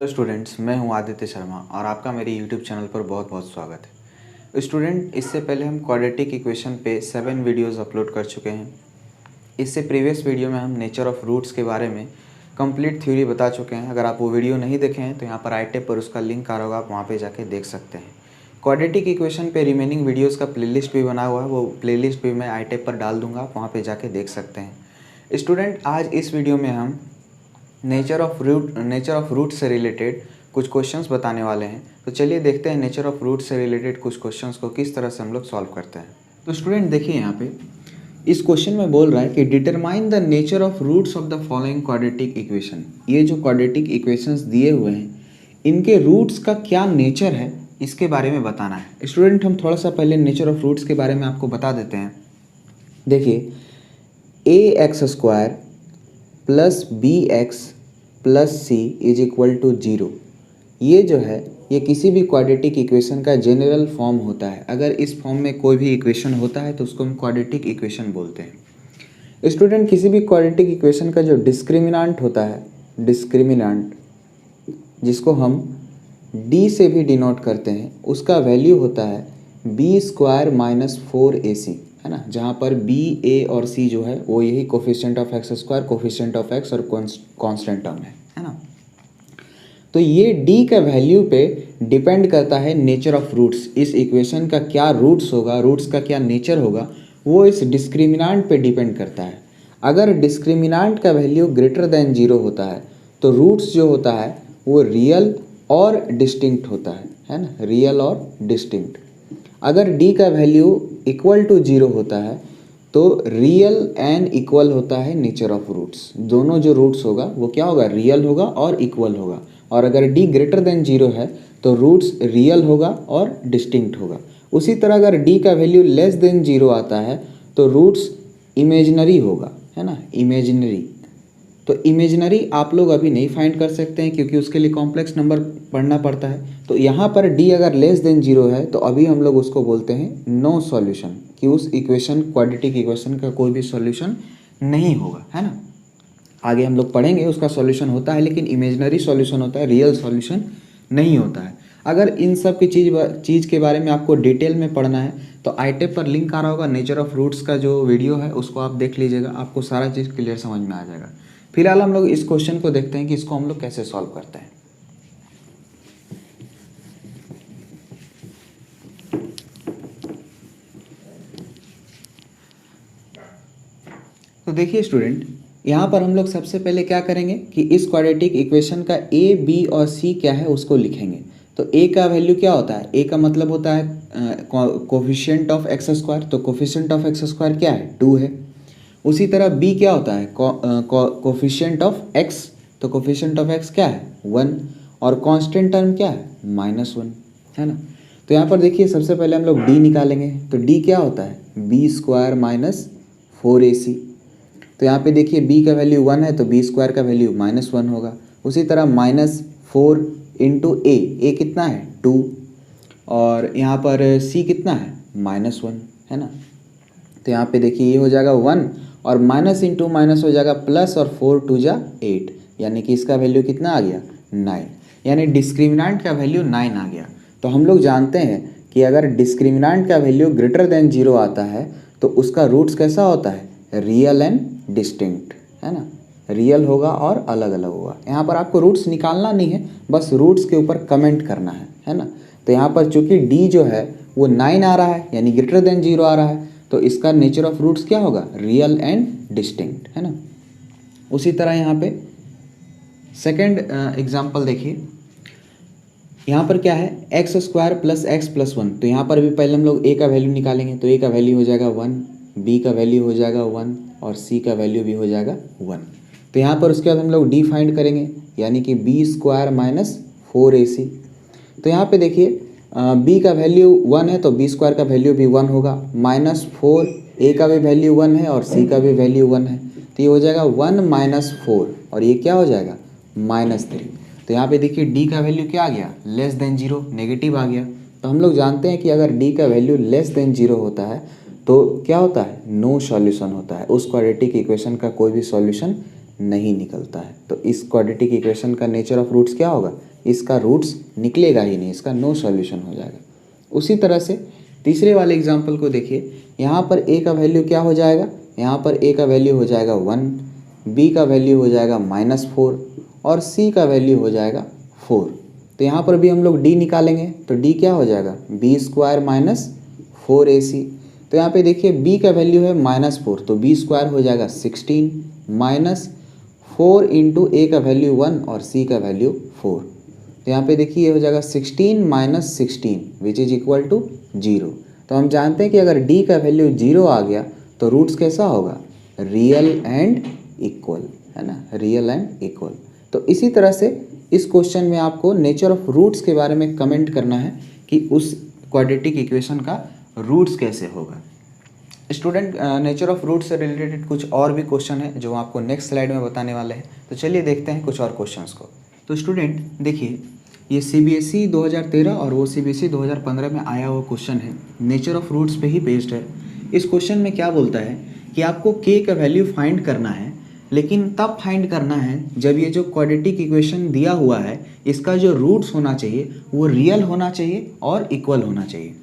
Hello students, मैं हूं आदित्य शर्मा और आपका मेरे यूट्यूब चैनल पर बहुत बहुत स्वागत है। स्टूडेंट, इससे पहले हम क्वाड्रेटिक इक्वेशन पे 7 वीडियोस अपलोड कर चुके हैं। इससे प्रीवियस वीडियो में हम नेचर ऑफ रूट्स के बारे में कंप्लीट थ्योरी बता चुके हैं। अगर आप वो वीडियो नहीं देखे हैं तो यहाँ पर iTab पर उसका लिंक आ रहा होगा, आप वहाँ पर जाके देख सकते हैं। क्वाड्रेटिक इक्वेशन पे रिमेनिंग वीडियोज़ का प्लेलिस्ट भी बना हुआ है, वो प्लेलिस्ट भी मैं iTab पर डाल दूँगा, आप वहाँ पर जाके देख सकते हैं। स्टूडेंट, आज इस वीडियो में हम नेचर ऑफ रूट से रिलेटेड कुछ क्वेश्चंस बताने वाले हैं। तो चलिए देखते हैं नेचर ऑफ रूट से रिलेटेड कुछ क्वेश्चंस को किस तरह से हम लोग सॉल्व करते हैं। तो स्टूडेंट देखिए, यहाँ पे इस क्वेश्चन में बोल रहा है कि determine the nature of roots of the following quadratic equation. ये जो क्वाड्रेटिक इक्वेशंस दिए हुए हैं, इनके रूट्स का क्या नेचर है, इसके बारे में बताना है। स्टूडेंट, हम थोड़ा सा पहले नेचर ऑफ रूट्स के बारे में आपको बता देते हैं। देखिए, ax² plus bx plus c is equal to 0, ये जो है ये किसी भी क्वाड्रेटिक इक्वेशन का जनरल फॉर्म होता है। अगर इस फॉर्म में कोई भी इक्वेशन होता है तो उसको हम क्वाड्रेटिक इक्वेशन बोलते हैं। स्टूडेंट, किसी भी क्वाड्रेटिक इक्वेशन का जो डिस्क्रिमिनांट होता है, डिस्क्रिमिनांट जिसको हम d से भी डिनोट करते हैं, उसका वैल्यू होता है b² माइनस 4ac, है ना, जहाँ पर b, a और c जो है वो यही coefficient of x², coefficient of x और कांस्टेंट टर्म है ना। तो ये d का वैल्यू पे डिपेंड करता है नेचर ऑफ रूट्स। इस इक्वेशन का क्या रूट्स होगा, रूट्स का क्या नेचर होगा, वो इस डिस्क्रिमिनांट पे डिपेंड करता है। अगर डिस्क्रिमिनांट का वैल्यू ग्रेटर देन 0 होता है तो रूट्स जो होता है वो रियल और डिस्टिंक्ट होता है ना, रियल और डिस्टिंक्ट। अगर d का वैल्यू इक्वल टू 0 होता है तो रियल एंड इक्वल होता है नेचर ऑफ रूट्स। दोनों जो रूट्स होगा वो क्या होगा, रियल होगा और इक्वल होगा। और अगर d ग्रेटर देन 0 है तो रूट्स रियल होगा और डिस्टिंक्ट होगा। उसी तरह अगर d का वैल्यू लेस देन 0 आता है तो रूट्स इमेजिनरी होगा, है ना, इमेजिनरी। तो इमेजिनरी आप लोग अभी नहीं फाइंड कर सकते हैं क्योंकि उसके लिए कॉम्प्लेक्स नंबर पढ़ना पड़ता है। तो यहाँ पर d अगर लेस देन 0 है तो अभी हम लोग उसको बोलते हैं नो सॉल्यूशन, कि उस इक्वेशन, क्वाड्रेटिक इक्वेशन का कोई भी सॉल्यूशन नहीं होगा, है ना। आगे हम लोग पढ़ेंगे उसका सॉल्यूशन होता है, लेकिन इमेजिनरी सॉल्यूशन होता है, रियल सॉल्यूशन नहीं होता है। अगर इन सब की चीज़ के बारे में आपको डिटेल में पढ़ना है तो iTab पर लिंक आ रहा होगा, नेचर ऑफ रूट्स का जो वीडियो है उसको आप देख लीजिएगा, आपको सारा चीज़ क्लियर समझ में आ जाएगा। फिलहाल हम लोग इस क्वेश्चन को देखते हैं कि इसको हम लोग कैसे सॉल्व करते हैं। तो देखिए स्टूडेंट, यहाँ पर हम लोग सबसे पहले क्या करेंगे कि इस क्वाड्रेटिक इक्वेशन का a, b और c क्या है उसको लिखेंगे। तो a का वैल्यू क्या होता है, a का मतलब होता है कोफिशिएंट ऑफ x², तो कोफिशिएंट ऑफ x² क्या है, 2 है। उसी तरह b क्या होता है, कोफिशिएंट ऑफ x, तो कोफिशिएंट ऑफ x क्या है, 1, और कांस्टेंट टर्म क्या है, -1, है ना। तो यहाँ पर देखिए सबसे पहले हम लोग d निकालेंगे। तो d क्या होता है, b² माइनस 4ac। तो यहाँ पे देखिए b का वैल्यू 1 है तो b² का वैल्यू -1 होगा। उसी तरह -4 इंटू a कितना है, 2, और यहाँ पर c कितना है, -1, है ना। तो यहाँ पे देखिए ये हो जाएगा 1 और माइनस इंटू माइनस हो जाएगा प्लस, और 4 2 जा 8, यानी कि इसका वैल्यू कितना आ गया, 9, यानी डिस्क्रिमिनांट का वैल्यू 9 आ गया। तो हम लोग जानते हैं कि अगर डिस्क्रिमिनांट का वैल्यू ग्रेटर देन 0 आता है तो उसका रूट्स कैसा होता है, रियल एंड डिस्टिंक्ट, है ना, रियल होगा और अलग अलग होगा। यहाँ पर आपको रूट्स निकालना नहीं है, बस रूट्स के ऊपर कमेंट करना है ना। तो यहाँ पर चूंकि d जो है वो 9 आ रहा है, यानी ग्रेटर देन 0 आ रहा है, तो इसका नेचर ऑफ रूट्स क्या होगा, रियल एंड डिस्टिंक्ट, है ना। उसी तरह यहाँ पे सेकेंड एग्जाम्पल देखिए, यहाँ पर क्या है, x² प्लस x प्लस 1। तो यहाँ पर भी पहले हम लोग a का वैल्यू निकालेंगे। तो a का वैल्यू हो जाएगा 1, b का वैल्यू हो जाएगा 1 और c का वैल्यू भी हो जाएगा 1। तो यहाँ पर उसके बाद हम लोग d फाइंड करेंगे, यानी कि b² माइनस 4ac। तो यहाँ पे देखिए b का वैल्यू 1 है तो b² का वैल्यू भी 1 होगा, -4, a का भी वैल्यू 1 है और c का भी वैल्यू 1 है। तो ये हो जाएगा 1 - 4 और ये क्या हो जाएगा, -3। तो यहाँ पे देखिए d का वैल्यू क्या आ गया, लेस देन 0, नेगेटिव आ गया। तो हम लोग जानते हैं कि अगर d का वैल्यू लेस देन 0 होता है तो क्या होता है, नो सॉल्यूशन होता है, उस क्वाड्रेटिक इक्वेशन का कोई भी सॉल्यूशन नहीं निकलता है। तो इस क्वाड्रेटिक इक्वेशन का नेचर ऑफ रूट्स क्या होगा, इसका रूट्स निकलेगा ही नहीं, इसका नो सॉल्यूशन हो जाएगा। उसी तरह से तीसरे वाले एग्जाम्पल को देखिए, यहाँ पर a का वैल्यू क्या हो जाएगा, यहाँ पर a का वैल्यू हो जाएगा 1, b का वैल्यू हो जाएगा -4 और c का वैल्यू हो जाएगा 4। तो यहाँ पर भी हम लोग d निकालेंगे तो d क्या हो जाएगा, b² - 4ac। तो यहाँ पे देखिए b का वैल्यू है -4 तो b² हो जाएगा 16 -4 इंटू a का वैल्यू 1 और c का वैल्यू 4। तो यहाँ पे देखिए ये हो जाएगा 16 - 16 विच इज इक्वल टू 0। तो हम जानते हैं कि अगर d का वैल्यू 0 आ गया तो रूट्स कैसा होगा, रियल एंड इक्वल, है ना, रियल एंड इक्वल। तो इसी तरह से इस क्वेश्चन में आपको नेचर ऑफ रूट्स के बारे में कमेंट करना है कि उस क्वाड्रेटिक इक्वेशन का रूट्स कैसे होगा। स्टूडेंट, नेचर ऑफ रूट्स से रिलेटेड कुछ और भी क्वेश्चन है जो आपको नेक्स्ट स्लाइड में बताने वाले हैं। तो चलिए देखते हैं कुछ और क्वेश्चंस को। तो स्टूडेंट देखिए, ये CBSE 2013 और वो CBSE 2015 में आया हुआ क्वेश्चन है, नेचर ऑफ रूट्स पे ही बेस्ड है। इस क्वेश्चन में क्या बोलता है कि आपको k का वैल्यू फाइंड करना है, लेकिन तब फाइंड करना है जब ये जो क्वाड्रेटिक इक्वेशन दिया हुआ है इसका जो रूट्स होना चाहिए वो रियल होना चाहिए और इक्वल होना चाहिए।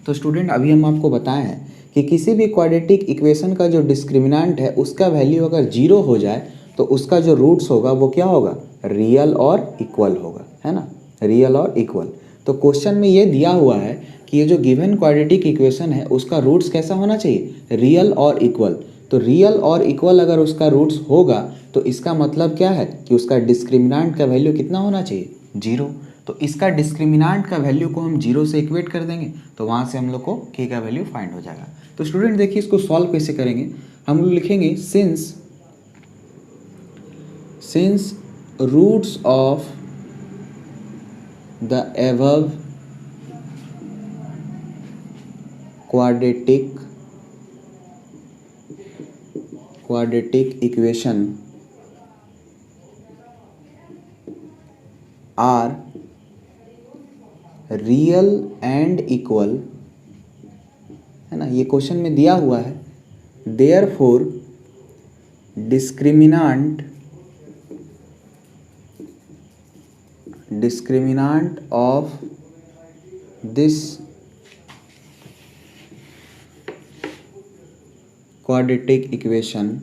तो स्टूडेंट अभी हम आपको बताए हैं कि किसी भी क्वाड्रेटिक इक्वेशन का जो डिस्क्रिमिनेंट है उसका वैल्यू अगर 0 हो जाए तो उसका जो रूट्स होगा वो क्या होगा, रियल और इक्वल होगा, है ना, रियल और इक्वल। तो क्वेश्चन में ये दिया हुआ है कि ये जो गिवन क्वाड्रेटिक इक्वेशन है उसका रूट्स कैसा होना चाहिए, रियल और इक्वल। तो रियल और इक्वल अगर उसका रूट्स होगा तो इसका मतलब क्या है कि उसका डिस्क्रिमिनेंट का वैल्यू कितना होना चाहिए, 0। तो इसका डिस्क्रिमिनेंट का वैल्यू को हम 0 से इक्वेट कर देंगे तो वहाँ से हम लोग को k का वैल्यू फाइंड हो जाएगा। तो स्टूडेंट देखिए इसको सॉल्व कैसे करेंगे, हम लोग लिखेंगे since roots of the above quadratic equation are real and equal, है ना, ये क्वेश्चन में दिया हुआ है। Therefore discriminant of this quadratic equation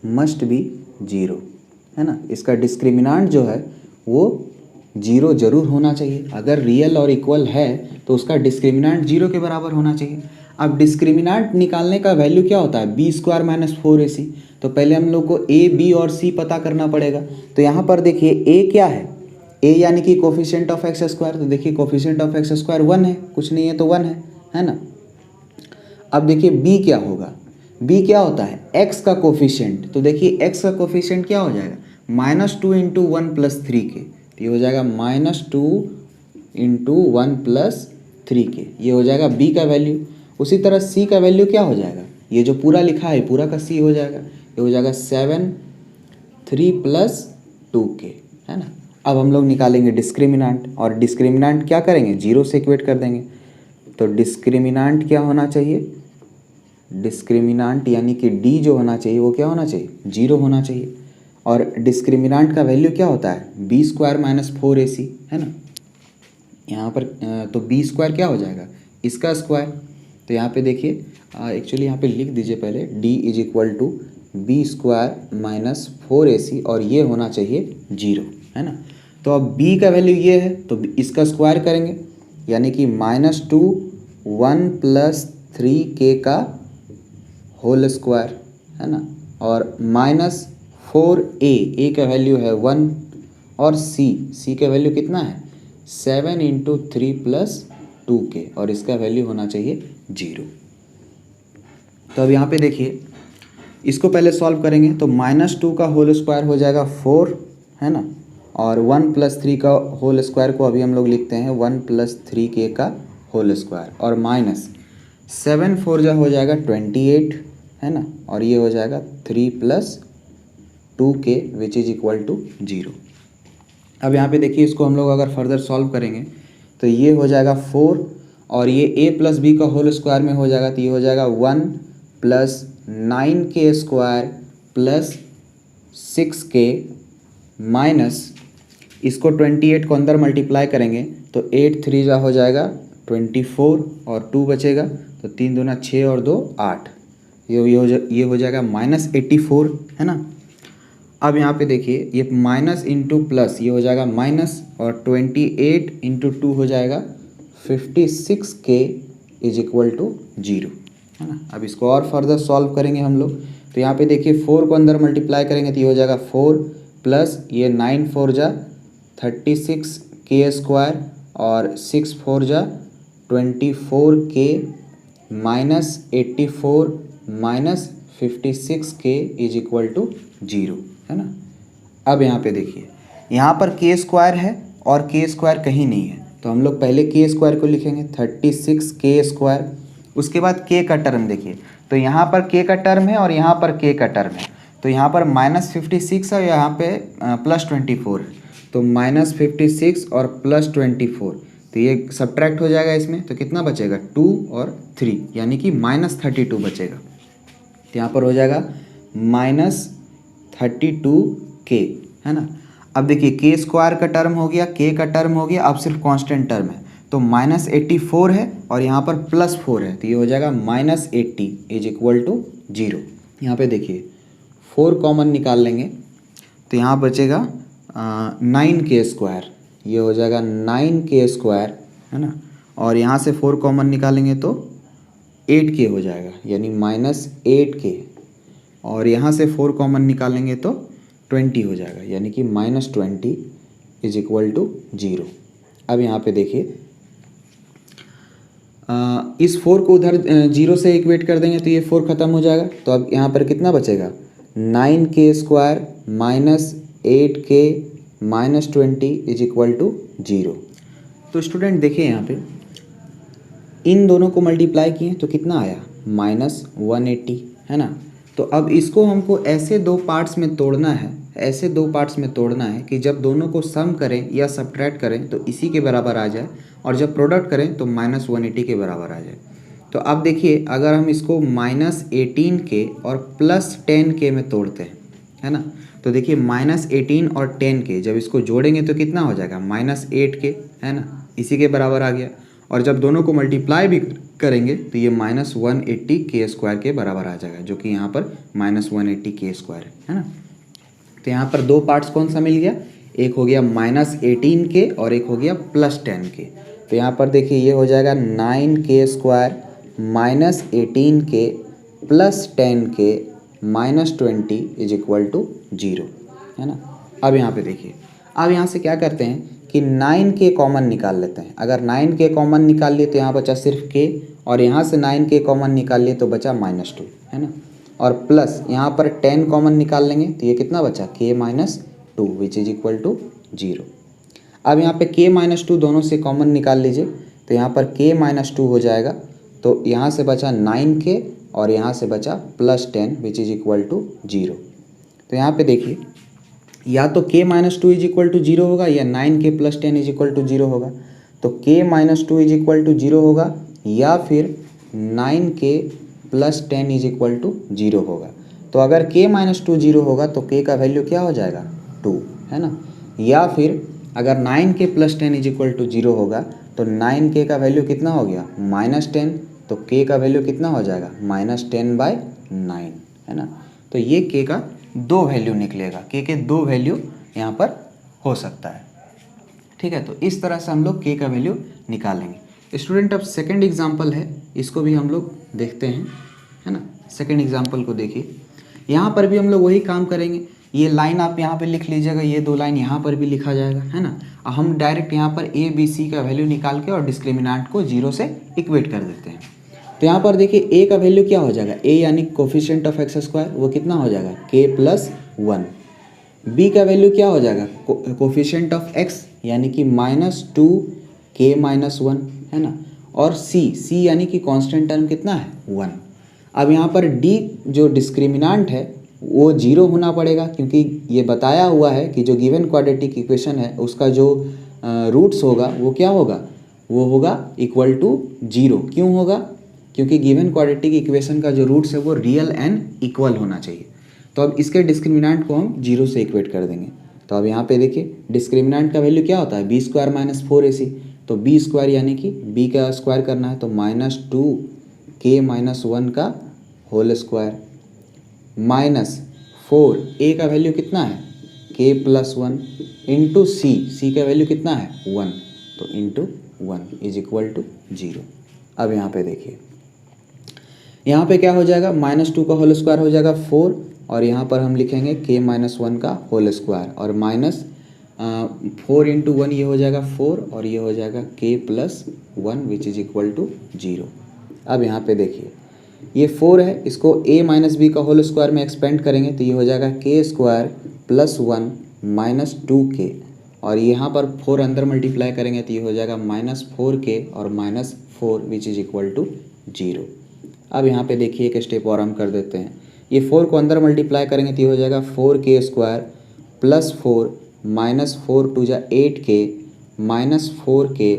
must be 0, है ना। इसका डिस्क्रिमिनेंट जो है वो 0 जरूर होना चाहिए। अगर रियल और इक्वल है तो उसका डिस्क्रिमिनेंट 0 के बराबर होना चाहिए। अब डिस्क्रिमिनेंट निकालने का वैल्यू क्या होता है, b² - 4ac। तो पहले हम लोग को a, b और c पता करना पड़ेगा। तो यहाँ पर देखिए a क्या है, a यानी कि कोफिशिएंट ऑफ x²। तो देखिए कोफिशिएंट ऑफ x² 1 है, कुछ नहीं है तो 1 है ना। अब देखिए b क्या होगा, b क्या होता है, x का कोफिशिएंट। तो देखिए x का कोफिशिएंट क्या हो जाएगा, -2 × 1 + 3k। तो ये हो जाएगा -2 × 1 + 3k, ये हो जाएगा b का वैल्यू। उसी तरह c का वैल्यू क्या हो जाएगा, ये जो पूरा लिखा है पूरा का c हो जाएगा, ये हो जाएगा 7 3 + 2k, है ना। अब हम लोग निकालेंगे डिस्क्रिमिनेंट, और डिस्क्रिमिनेंट क्या करेंगे, 0 से इक्वेट कर देंगे। तो डिस्क्रिमिनेंट क्या होना चाहिए, डिस्क्रिमिनेंट यानी कि d जो होना चाहिए वो क्या होना चाहिए, 0 होना चाहिए। और डिस्क्रिमिनेंट का वैल्यू क्या होता है, b² - 4ac, है ना। यहाँ पर तो b² क्या हो जाएगा, इसका स्क्वायर। तो यहाँ पे देखिए एक्चुअली यहाँ पे लिख दीजिए पहले, d = b² - 4ac और ये होना चाहिए 0, है ना। तो अब b का वैल्यू ये है तो इसका स्क्वायर करेंगे, यानी कि -2 1 + 3k का होल स्क्वायर, है ना। और -4a का वैल्यू है 1 और c का वैल्यू कितना है 7 × 3 + 2k और इसका वैल्यू होना चाहिए 0। तो अब यहाँ पे देखिए इसको पहले सॉल्व करेंगे तो -2 का होल स्क्वायर हो जाएगा 4, है ना। और 1 + 3 का होल स्क्वायर को अभी हम लोग लिखते हैं 1 + 3k का होल स्क्वायर, और -7 4 जा हो जाएगा 28, है ना। और ये हो जाएगा 3 + 2k which is equal to 0। अब यहाँ पे देखिए इसको हम लोग अगर फर्दर सॉल्व करेंगे तो ये हो जाएगा 4 और ये a + b का होल स्क्वायर में हो जाएगा, तो ये हो जाएगा 1 + 9k² प्लस 6k माइनस इसको 28 को अंदर मल्टीप्लाई करेंगे तो 8 3 जा हो जाएगा 24 और 2 बचेगा तो 3 दूना 6 और 2 8, ये हो जाएगा -84, है ना। अब यहाँ पे देखिए ये माइनस इंटू प्लस ये हो जाएगा माइनस और 28 इंटू 2 हो जाएगा 56k इज इक्वल टू 0, है ना। अब इसको और फर्दर सॉल्व करेंगे हम लोग तो यहाँ पे देखिए 4 को अंदर मल्टीप्लाई करेंगे तो ये हो जाएगा 4 प्लस ये 9 4 जा 36k² और 6 4 जा 24k minus 84 minus 56k is equal to 0, है ना। अब यहाँ पे देखिए यहाँ पर k² है और k² कहीं नहीं है तो हम लोग पहले k² को लिखेंगे 36k², उसके बाद k का टर्म देखिए तो यहाँ पर k का टर्म है और यहाँ पर k का टर्म है तो यहाँ पर -56 है और यहाँ पे +24 है तो -56 और +24 तो ये सब्ट्रैक्ट हो जाएगा इसमें तो कितना बचेगा 2 और 3 यानी कि -32 बचेगा तो यहाँ पर हो जाएगा -32k, है ना। अब देखिए k² का टर्म हो गया, k का टर्म हो गया, अब सिर्फ कांस्टेंट टर्म है तो -84 है और यहाँ पर +4 है तो ये हो जाएगा -80 इज इक्वल टू 0। यहाँ पे देखिए 4 कॉमन निकाल लेंगे तो यहाँ बचेगा 9k², ये हो जाएगा 9k², है ना। और यहाँ से 4 कॉमन निकालेंगे तो 8k हो जाएगा यानी -8k और यहाँ से 4 कॉमन निकालेंगे तो 20 हो जाएगा यानी कि -20 इज इक्वल टू 0। अब यहाँ पे देखिए इस 4 को उधर 0 से इक्वेट कर देंगे तो ये 4 ख़त्म हो जाएगा तो अब यहाँ पर कितना बचेगा 9k² minus 8k minus 20 is equal to 0। तो स्टूडेंट देखिए यहाँ पे इन दोनों को मल्टीप्लाई किए तो कितना आया -180, है ना। तो अब इसको हमको ऐसे दो पार्ट्स में तोड़ना है, ऐसे दो पार्ट्स में तोड़ना है कि जब दोनों को सम करें या सब्ट्रैक्ट करें तो इसी के बराबर आ जाए और जब प्रोडक्ट करें तो -180 के बराबर आ जाए। तो अब देखिए अगर हम इसको -18k और +10k में तोड़ते हैं, है ना, तो देखिए -18 और 10k जब इसको जोड़ेंगे तो कितना हो जाएगा -8k, है ना, इसी के बराबर आ गया। और जब दोनों को मल्टीप्लाई भी करेंगे तो ये -180k² के बराबर आ जाएगा जो कि यहाँ पर -180k² है ना। तो यहाँ पर दो पार्ट्स कौन सा मिल गया, एक हो गया -18k और एक हो गया +10k। तो यहाँ पर देखिए ये हो जाएगा 9k² -18k +10k -20 is equal to 0, है ना। अब यहाँ पे देखिए अब यहाँ से क्या करते हैं कि 9k कॉमन निकाल लेते हैं। अगर 9k कॉमन निकाल लिए तो यहाँ बचा सिर्फ k और यहाँ से 9k कॉमन निकाल लिए तो बचा -2, है ना। और प्लस यहाँ पर 10 कॉमन निकाल लेंगे तो ये कितना बचा k -2 which is equal to 0। अब यहाँ पे k -2 दोनों से कॉमन निकाल लीजिए तो यहाँ पर k -2 हो जाएगा तो यहाँ से बचा 9k और यहाँ से बचा +10 विच इज इक्वल टू 0। तो यहाँ पे देखिए या तो k -2 इज इक्वल टू 0 होगा या 9k + 10 इज इक्वल टू 0 होगा। तो k -2 इज इक्वल टू 0 होगा या फिर 9k + 10 इज इक्वल टू 0 होगा। तो अगर k -2 0 होगा तो k का वैल्यू क्या हो जाएगा 2, है ना। या फिर अगर 9k + 10 इज इक्वल टू 0 होगा तो 9k का वैल्यू कितना हो गया -10, तो k का वैल्यू कितना हो जाएगा -10/9, है ना। तो ये k का दो वैल्यू निकलेगा, k के दो वैल्यू यहाँ पर हो सकता है, ठीक है। तो इस तरह से हम लोग k का वैल्यू निकालेंगे। स्टूडेंट अब सेकंड एग्जांपल है, इसको भी हम लोग देखते हैं, है ना। सेकंड एग्जांपल को देखिए, यहाँ पर भी हम लोग वही काम करेंगे। ये लाइन आप यहाँ पे लिख लीजिएगा, ये दो लाइन यहाँ पर भी लिखा जाएगा, है ना। हम डायरेक्ट यहाँ पर a b c का वैल्यू निकाल के और डिस्क्रिमिनेंट को 0 से इक्वेट कर देते हैं। तो यहाँ पर देखिए a का वैल्यू क्या हो जाएगा, a यानी कोफिशिएंट ऑफ x², वो कितना हो जाएगा k + 1। b का वैल्यू क्या हो जाएगा कोफिशिएंट ऑफ x यानी कि -2k - 1, है ना। और c यानी कि कांस्टेंट टर्म कितना है 1। अब यहाँ पर d जो डिस्क्रिमिनेंट है वो 0 होना पड़ेगा क्योंकि ये बताया हुआ है कि जो गिवन क्वाड्रेटिक इक्वेशन है उसका जो रूट्स होगा वो क्या होगा, वो होगा इक्वल टू 0। क्यों होगा, क्योंकि गिवन क्वाड्रेटिक इक्वेशन का जो रूट्स है वो रियल एंड इक्वल होना चाहिए। तो अब इसके डिस्क्रिमिनेंट को हम 0 से इक्वेट कर देंगे। तो अब यहाँ पे देखिए डिस्क्रिमिनेंट का वैल्यू क्या होता है, बी स्क्वायर माइनस 4ac। तो बी स्क्वायर यानी कि बी का स्क्वायर करना है, तो -2k - 1 का होल स्क्वायर माइनस 4 ए का वैल्यू कितना है k + 1 इंटू सी का वैल्यू कितना है 1, तो इंटू 1 इज इक्वल टू 0। अब यहाँ पे देखिए, यहाँ पे क्या हो जाएगा, -2 का होल स्क्वायर हो जाएगा 4, और यहाँ पर हम लिखेंगे k - 1 का होल स्क्वायर, और माइनस 4 इंटू 1 ये हो जाएगा 4, और ये हो जाएगा k + 1 which is equal to 0। अब यहाँ पे देखिए ये 4 है, इसको a - b का होल स्क्वायर में एक्सपेंड करेंगे तो ये हो जाएगा k² + 1 - 2k, और यहाँ पर 4 अंदर मल्टीप्लाई करेंगे तो ये हो जाएगा -4k और -4 विच इज इक्वल टू 0। अब यहाँ पे देखिए एक स्टेप और हम कर देते हैं, ये 4 को अंदर मल्टीप्लाई करेंगे तो ये हो जाएगा 4k² + 4 -4 × 2 = 8k -4k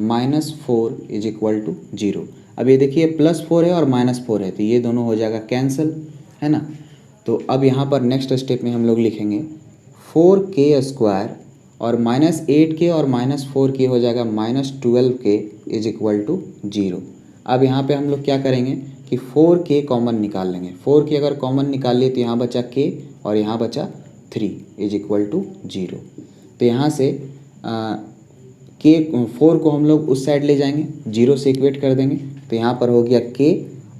-4 is equal to 0। अब ये देखिए +4 है और -4 है तो ये दोनों हो जाएगा कैंसिल, है ना। तो अब यहाँ पर नेक्स्ट स्टेप में हम लोग लिखेंगे 4k² और -8k और -4k हो जाएगा -12k इज इक्वल टू 0। अब यहाँ पे हम लोग क्या करेंगे कि 4k कॉमन निकाल लेंगे। 4k अगर कॉमन निकाल लिए तो यहाँ बचा k और यहाँ बचा 3 इज इक्वल टू 0। तो यहाँ से k 4 को हम लोग उस साइड ले जाएंगे, 0 से इक्वेट कर देंगे, तो यहाँ पर हो गया k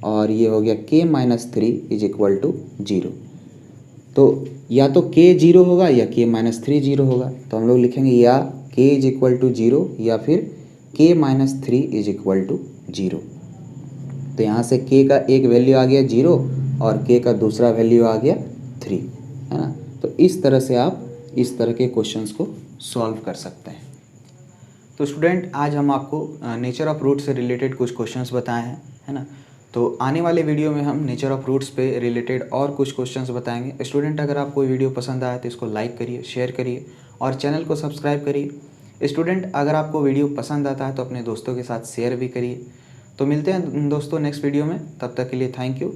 और ये हो गया k - 3 इज इक्वल टू 0। तो या तो k 0 होगा या k - 3 0 होगा, तो हम लोग लिखेंगे या k इज इक्वल टू 0 या फिर k - 3 इज इक्वल टू 0। तो यहाँ से k का एक वैल्यू आ गया 0 और k का दूसरा वैल्यू आ गया 3, है ना। तो इस तरह से आप इस तरह के क्वेश्चंस को सॉल्व कर सकते हैं। तो स्टूडेंट आज हम आपको नेचर ऑफ रूट से रिलेटेड कुछ क्वेश्चंस बताए हैं, है ना। तो आने वाले वीडियो में हम नेचर ऑफ रूट्स पे रिलेटेड और कुछ क्वेश्चंस बताएंगे। स्टूडेंट अगर आपको वीडियो पसंद आया तो इसको लाइक करिए, शेयर करिए और चैनल को सब्सक्राइब करिए। स्टूडेंट अगर आपको वीडियो पसंद आता है तो अपने दोस्तों के साथ शेयर भी करिए। तो मिलते हैं दोस्तों नेक्स्ट वीडियो में, तब तक के लिए थैंक यू।